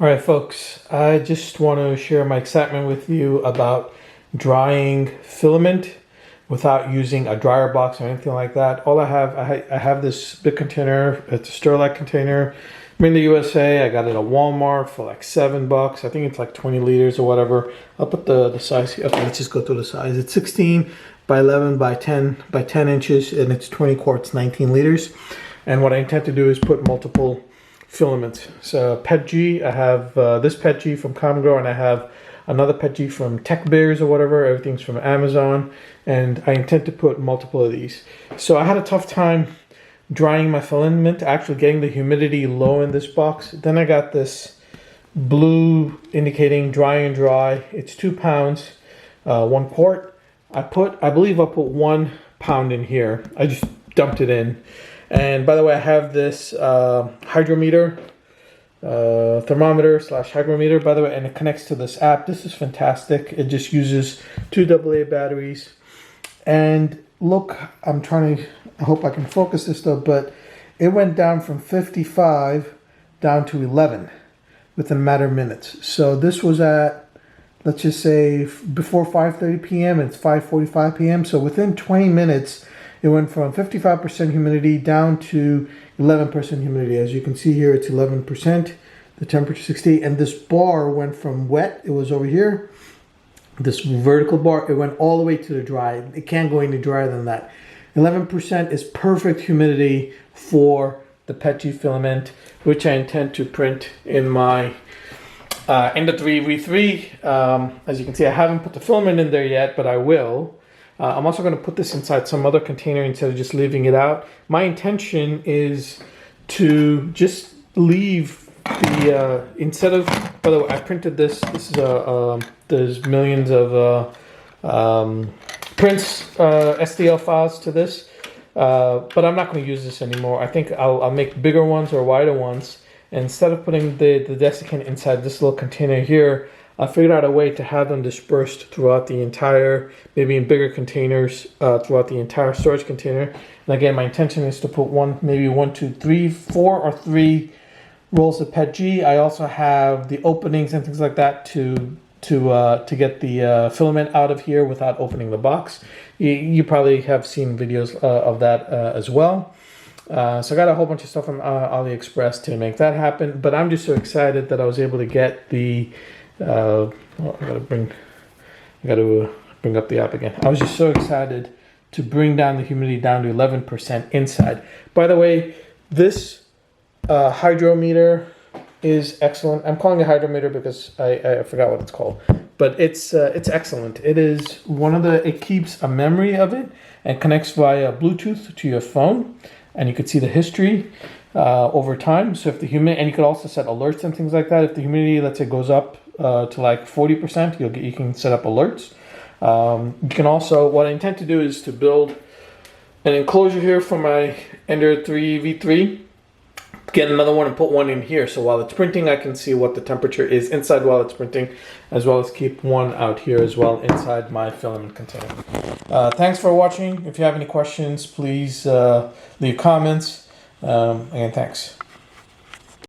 All right, folks, I just want to share my excitement with you about drying filament without using a dryer box or anything like that. All I have this big container. It's a Sterlite container. I'm in the USA. I got it at Walmart for like $7. I think it's like 20 liters or whatever. I'll put the size here. Okay, let's just go through the size. It's 16 by 11 by 10 inches, and it's 20 quarts, 19 liters. And what I intend to do is put multiple filaments. So PETG, I have this PETG from Comgrow, and I have another PETG from Techbears or whatever. Everything's from Amazon, and I intend to put multiple of these. So I had a tough time drying my filament, actually getting the humidity low in this box. Then I got this blue indicating Dry&Dry. It's 2 pounds, 1 quart. I believe I put 1 pound in here. I just dumped it in. And by the way, I have this Hygrometer, thermometer / hygrometer, by the way, and it connects to this app. This is fantastic. It just uses 2 AA batteries. And look, I hope I can focus this though, but it went down from 55 down to 11 within a matter of minutes. So this was at, let's just say, before 5:30 p.m. and it's 5:45 p.m. So within 20 minutes, it went from 55% humidity down to 11% humidity. As you can see here, it's 11%, the temperature 60, and this bar went from wet, it was over here, this vertical bar, it went all the way to the dry. It can't go any drier than that. 11% is perfect humidity for the PETG filament, which I intend to print in my Ender 3v3. As you can see, I haven't put the filament in there yet, but I will. I'm also going to put this inside some other container instead of just leaving it out. My intention is to just leave the, instead of, by the way, I printed this. This is there's millions of prints, STL files to this, but I'm not going to use this anymore. I think I'll make bigger ones or wider ones. And instead of putting the desiccant inside this little container here, I figured out a way to have them dispersed throughout the entire, maybe in bigger containers, throughout the entire storage container. And again, my intention is to put maybe 1, 2, 3, 4 or 3 rolls of PETG. I also have the openings and things like that to get the filament out of here without opening the box. You probably have seen videos of that as well. So I got a whole bunch of stuff from AliExpress to make that happen. But I'm just so excited that I was able to get the I gotta bring up the app again. I was just so excited to bring down the humidity down to 11% inside. By the way, this Hygrometer is excellent. I'm calling it Hygrometer because I forgot what it's called, but it's excellent. It is it keeps a memory of it and connects via Bluetooth to your phone, and you could see the history over time. So if the humidity, and you could also set alerts and things like that. If the humidity, let's say, goes up to like 40%, you can set up alerts. You can also, what I intend to do is to build an enclosure here for my Ender 3v3, get another one and put one in here, so while it's printing I can see what the temperature is inside while it's printing, as well as keep one out here as well inside my filament container. Thanks for watching. If you have any questions, please leave comments. Again, thanks.